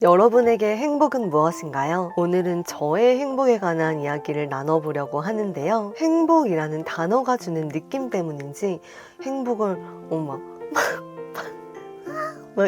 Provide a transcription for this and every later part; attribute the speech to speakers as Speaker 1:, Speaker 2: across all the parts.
Speaker 1: 여러분에게 행복은 무엇인가요? 오늘은 저의 행복에 관한 이야기를 나눠보려고 하는데요. 행복이라는 단어가 주는 느낌 때문인지 행복을 막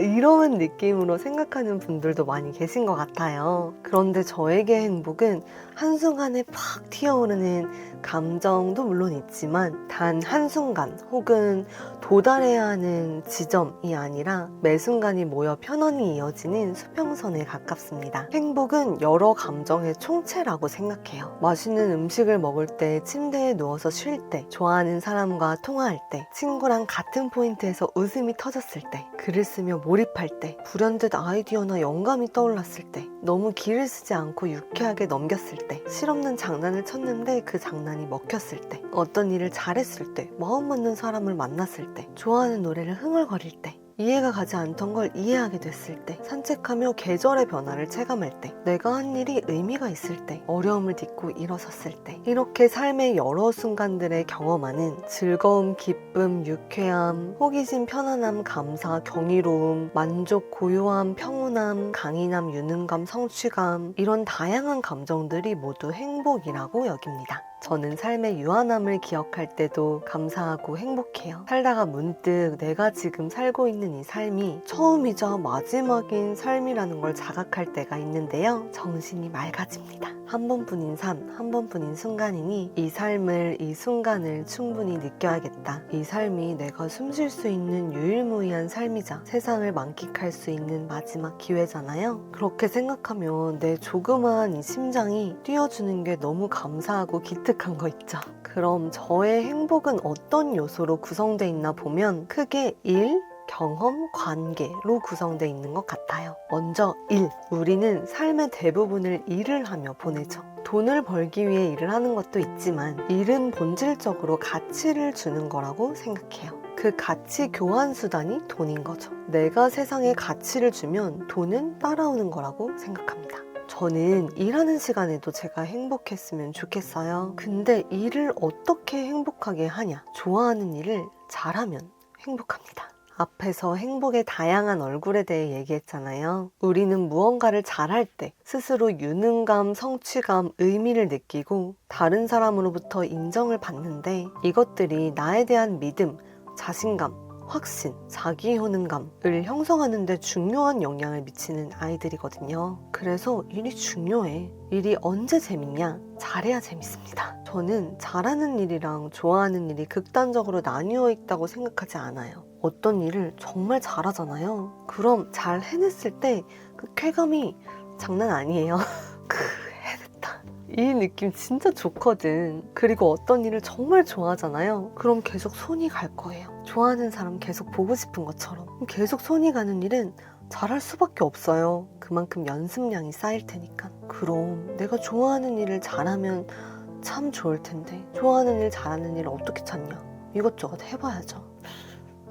Speaker 1: 이런 느낌으로 생각하는 분들도 많이 계신 것 같아요. 그런데 저에게 행복은 한순간에 팍 튀어오르는 감정도 물론 있지만 단 한순간 혹은 도달해야 하는 지점이 아니라 매 순간이 모여 편안히 이어지는 수평선에 가깝습니다. 행복은 여러 감정의 총체라고 생각해요. 맛있는 음식을 먹을 때, 침대에 누워서 쉴 때, 좋아하는 사람과 통화할 때, 친구랑 같은 포인트에서 웃음이 터졌을 때, 글을 쓰며 몰입할 때, 불현듯 아이디어나 영감이 떠올랐을 때, 너무 기를 쓰지 않고 유쾌하게 넘겼을 때, 실없는 장난을 쳤는데 그 장난이 먹혔을 때, 어떤 일을 잘했을 때, 마음 맞는 사람을 만났을 때, 좋아하는 노래를 흥얼거릴 때, 이해가 가지 않던 걸 이해하게 됐을 때, 산책하며 계절의 변화를 체감할 때, 내가 한 일이 의미가 있을 때, 어려움을 딛고 일어섰을 때, 이렇게 삶의 여러 순간들에 경험하는 즐거움, 기쁨, 유쾌함, 호기심, 편안함, 감사, 경이로움, 만족, 고요함, 평온함, 강인함, 유능감, 성취감, 이런 다양한 감정들이 모두 행복이라고 여깁니다. 저는 삶의 유한함을 기억할 때도 감사하고 행복해요. 살다가 문득 내가 지금 살고 있는 이 삶이 처음이자 마지막인 삶이라는 걸 자각할 때가 있는데요. 정신이 맑아집니다. 한 번뿐인 삶, 한 번뿐인 순간이니 이 삶을, 이 순간을 충분히 느껴야겠다. 이 삶이 내가 숨 쉴 수 있는 유일무이한 삶이자 세상을 만끽할 수 있는 마지막 기회잖아요. 그렇게 생각하면 내 조그마한 이 심장이 뛰어주는 게 너무 감사하고 기특한 거 있죠. 그럼 저의 행복은 어떤 요소로 구성되어 있나 보면 크게 일, 경험, 관계로 구성되어 있는 것 같아요. 먼저 일. 우리는 삶의 대부분을 일을 하며 보내죠. 돈을 벌기 위해 일을 하는 것도 있지만 일은 본질적으로 가치를 주는 거라고 생각해요. 그 가치 교환 수단이 돈인 거죠. 내가 세상에 가치를 주면 돈은 따라오는 거라고 생각합니다. 저는 일하는 시간에도 제가 행복했으면 좋겠어요. 근데 일을 어떻게 행복하게 하냐? 좋아하는 일을 잘하면 행복합니다. 앞에서 행복의 다양한 얼굴에 대해 얘기했잖아요. 우리는 무언가를 잘할 때 스스로 유능감, 성취감, 의미를 느끼고 다른 사람으로부터 인정을 받는데 이것들이 나에 대한 믿음, 자신감, 확신, 자기 효능감을 형성하는 데 중요한 영향을 미치는 아이들이거든요. 그래서 일이 중요해. 일이 언제 재밌냐? 잘해야 재밌습니다. 저는 잘하는 일이랑 좋아하는 일이 극단적으로 나뉘어 있다고 생각하지 않아요. 어떤 일을 정말 잘하잖아요. 그럼 잘 해냈을 때 그 쾌감이 장난 아니에요. 해냈다. 이 느낌 진짜 좋거든. 그리고 어떤 일을 정말 좋아하잖아요. 그럼 계속 손이 갈 거예요. 좋아하는 사람 계속 보고 싶은 것처럼. 계속 손이 가는 일은 잘할 수밖에 없어요. 그만큼 연습량이 쌓일 테니까. 그럼 내가 좋아하는 일을 잘하면 참 좋을 텐데 좋아하는 일 잘하는 일을 어떻게 찾냐? 이것저것 해봐야죠.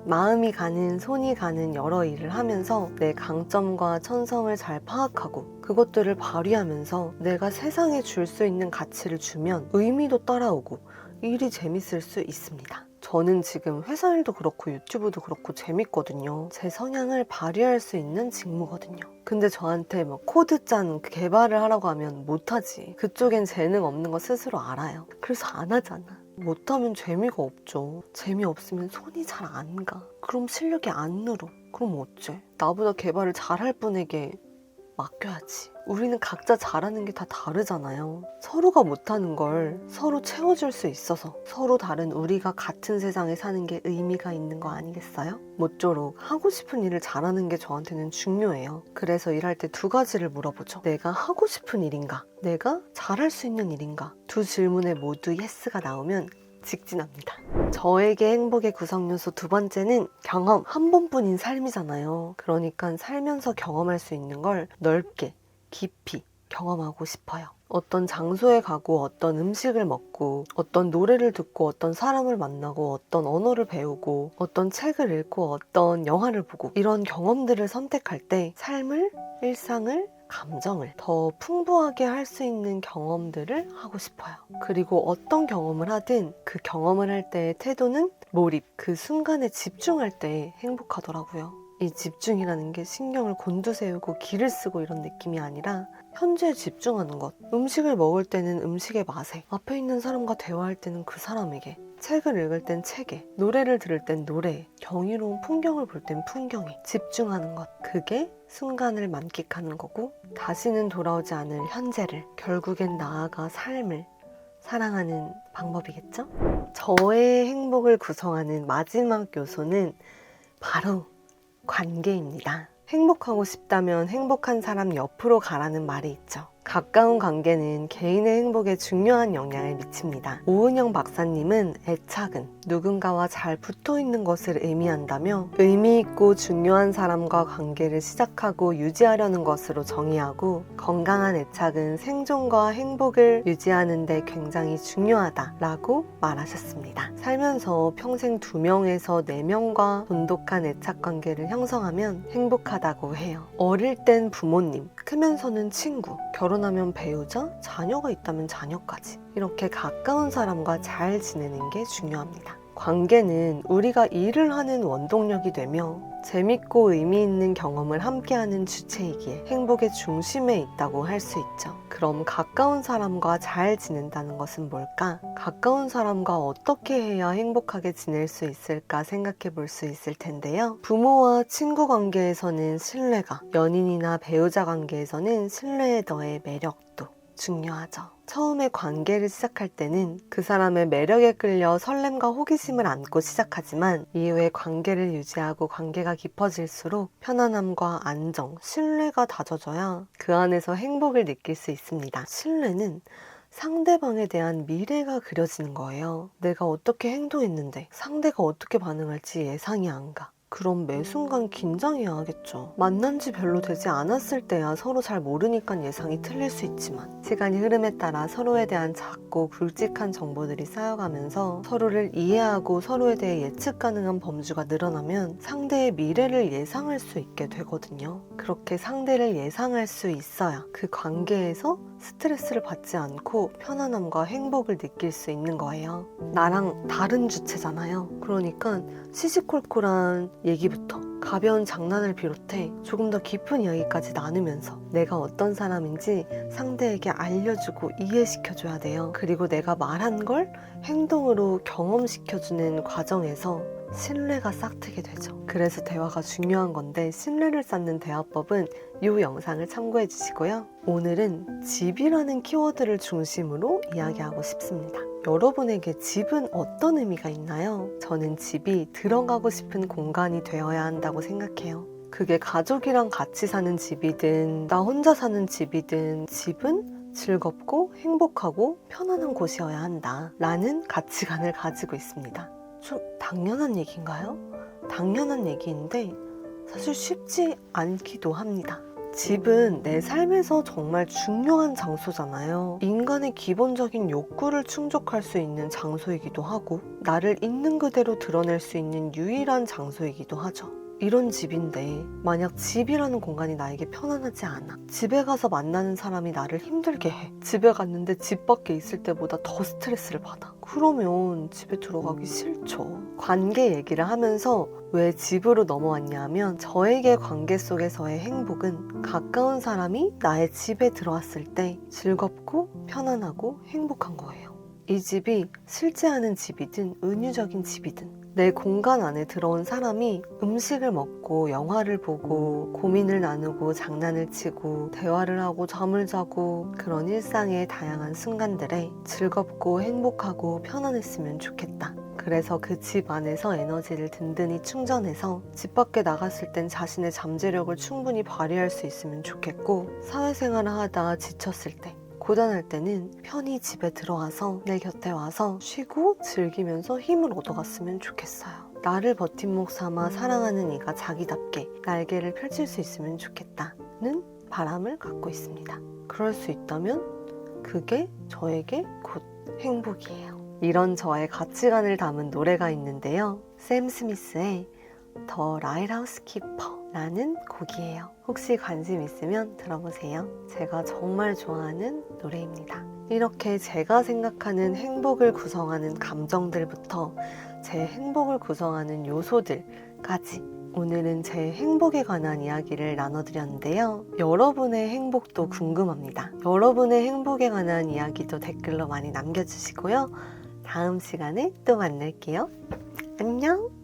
Speaker 1: 마음이 가는, 손이 가는 여러 일을 하면서 내 강점과 천성을 잘 파악하고 그것들을 발휘하면서 내가 세상에 줄 수 있는 가치를 주면 의미도 따라오고 일이 재밌을 수 있습니다. 저는 지금 회사 일도 그렇고 유튜브도 그렇고 재밌거든요. 제 성향을 발휘할 수 있는 직무거든요. 근데 저한테 막 코드 짠 개발을 하라고 하면 못하지. 그쪽엔 재능 없는 거 스스로 알아요. 그래서 안 하잖아. 못하면 재미가 없죠. 재미없으면 손이 잘 안 가. 그럼 실력이 안 늘어. 그럼 어째? 나보다 개발을 잘할 분에게 맡겨야지. 우리는 각자 잘하는 게 다 다르잖아요. 서로가 못하는 걸 서로 채워줄 수 있어서 서로 다른 우리가 같은 세상에 사는 게 의미가 있는 거 아니겠어요? 모쪼록 하고 싶은 일을 잘하는 게 저한테는 중요해요. 그래서 일할 때 두 가지를 물어보죠. 내가 하고 싶은 일인가? 내가 잘할 수 있는 일인가? 두 질문에 모두 예스가 나오면 직진합니다. 저에게 행복의 구성요소 두 번째는 경험. 한 번뿐인 삶이잖아요. 그러니까 살면서 경험할 수 있는 걸 넓게, 깊이 경험하고 싶어요. 어떤 장소에 가고 어떤 음식을 먹고 어떤 노래를 듣고 어떤 사람을 만나고 어떤 언어를 배우고 어떤 책을 읽고 어떤 영화를 보고 이런 경험들을 선택할 때 삶을, 일상을, 감정을 더 풍부하게 할 수 있는 경험들을 하고 싶어요. 그리고 어떤 경험을 하든 그 경험을 할 때의 태도는 몰입, 그 순간에 집중할 때 행복하더라고요. 이 집중이라는 게 신경을 곤두세우고 기를 쓰고 이런 느낌이 아니라 현재에 집중하는 것. 음식을 먹을 때는 음식의 맛에, 앞에 있는 사람과 대화할 때는 그 사람에게, 책을 읽을 땐 책에, 노래를 들을 땐 노래에, 경이로운 풍경을 볼 땐 풍경에 집중하는 것. 그게 순간을 만끽하는 거고 다시는 돌아오지 않을 현재를, 결국엔 나아가 삶을 사랑하는 방법이겠죠? 저의 행복을 구성하는 마지막 요소는 바로 관계입니다. 행복하고 싶다면 행복한 사람 옆으로 가라는 말이 있죠. 가까운 관계는 개인의 행복에 중요한 영향을 미칩니다. 오은영 박사님은 애착은 누군가와 잘 붙어있는 것을 의미한다며 의미 있고 중요한 사람과 관계를 시작하고 유지하려는 것으로 정의하고, 건강한 애착은 생존과 행복을 유지하는 데 굉장히 중요하다라고 말하셨습니다. 살면서 평생 2명에서 4명과 돈독한 애착 관계를 형성하면 행복하다고 해요. 어릴 땐 부모님, 크면서는 친구, 결혼하면 배우자, 자녀가 있다면 자녀까지 이렇게 가까운 사람과 잘 지내는 게 중요합니다. 관계는 우리가 일을 하는 원동력이 되며 재밌고 의미 있는 경험을 함께하는 주체이기에 행복의 중심에 있다고 할 수 있죠. 그럼 가까운 사람과 잘 지낸다는 것은 뭘까? 가까운 사람과 어떻게 해야 행복하게 지낼 수 있을까 생각해 볼 수 있을 텐데요. 부모와 친구 관계에서는 신뢰가, 연인이나 배우자 관계에서는 신뢰에 더해 매력도 중요하죠. 처음에 관계를 시작할 때는 그 사람의 매력에 끌려 설렘과 호기심을 안고 시작하지만 이후에 관계를 유지하고 관계가 깊어질수록 편안함과 안정, 신뢰가 다져져야 그 안에서 행복을 느낄 수 있습니다. 신뢰는 상대방에 대한 미래가 그려지는 거예요. 내가 어떻게 행동했는데 상대가 어떻게 반응할지 예상이 안 가. 그럼 매 순간 긴장해야 하겠죠. 만난 지 별로 되지 않았을 때야 서로 잘 모르니까 예상이 틀릴 수 있지만 시간이 흐름에 따라 서로에 대한 작고 굵직한 정보들이 쌓여가면서 서로를 이해하고 서로에 대해 예측 가능한 범주가 늘어나면 상대의 미래를 예상할 수 있게 되거든요. 그렇게 상대를 예상할 수 있어야 그 관계에서 스트레스를 받지 않고 편안함과 행복을 느낄 수 있는 거예요. 나랑 다른 주체잖아요. 그러니까 시시콜콜한 얘기부터 가벼운 장난을 비롯해 조금 더 깊은 이야기까지 나누면서 내가 어떤 사람인지 상대에게 알려주고 이해시켜줘야 돼요. 그리고 내가 말한 걸 행동으로 경험시켜주는 과정에서 신뢰가 싹트게 되죠. 그래서 대화가 중요한 건데 신뢰를 쌓는 대화법은 이 영상을 참고해 주시고요. 오늘은 집이라는 키워드를 중심으로 이야기하고 싶습니다. 여러분에게 집은 어떤 의미가 있나요? 저는 집이 들어가고 싶은 공간이 되어야 한다고 생각해요. 그게 가족이랑 같이 사는 집이든 나 혼자 사는 집이든 집은 즐겁고 행복하고 편안한 곳이어야 한다 라는 가치관을 가지고 있습니다. 좀 당연한 얘기인가요? 당연한 얘기인데 사실 쉽지 않기도 합니다. 집은 내 삶에서 정말 중요한 장소잖아요. 인간의 기본적인 욕구를 충족할 수 있는 장소이기도 하고 나를 있는 그대로 드러낼 수 있는 유일한 장소이기도 하죠. 이런 집인데 만약 집이라는 공간이 나에게 편안하지 않아, 집에 가서 만나는 사람이 나를 힘들게 해, 집에 갔는데 집 밖에 있을 때보다 더 스트레스를 받아, 그러면 집에 들어가기 싫죠. 관계 얘기를 하면서 왜 집으로 넘어왔냐 하면 저에게 관계 속에서의 행복은 가까운 사람이 나의 집에 들어왔을 때 즐겁고 편안하고 행복한 거예요. 이 집이 실제하는 집이든 은유적인 집이든 내 공간 안에 들어온 사람이 음식을 먹고 영화를 보고 고민을 나누고 장난을 치고 대화를 하고 잠을 자고 그런 일상의 다양한 순간들에 즐겁고 행복하고 편안했으면 좋겠다. 그래서 그 집 안에서 에너지를 든든히 충전해서 집 밖에 나갔을 땐 자신의 잠재력을 충분히 발휘할 수 있으면 좋겠고, 사회생활을 하다 지쳤을 때 고단할 때는 편히 집에 들어와서 내 곁에 와서 쉬고 즐기면서 힘을 얻어갔으면 좋겠어요. 나를 버팀목 삼아 사랑하는 이가 자기답게 날개를 펼칠 수 있으면 좋겠다는 바람을 갖고 있습니다. 그럴 수 있다면 그게 저에게 곧 행복이에요. 이런 저의 가치관을 담은 노래가 있는데요. 샘 스미스의 더 라이트하우스 키퍼라는 곡이에요. 혹시 관심 있으면 들어보세요. 제가 정말 좋아하는 노래입니다. 이렇게 제가 생각하는 행복을 구성하는 감정들부터 제 행복을 구성하는 요소들까지 오늘은 제 행복에 관한 이야기를 나눠드렸는데요. 여러분의 행복도 궁금합니다. 여러분의 행복에 관한 이야기도 댓글로 많이 남겨주시고요. 다음 시간에 또 만날게요. 안녕!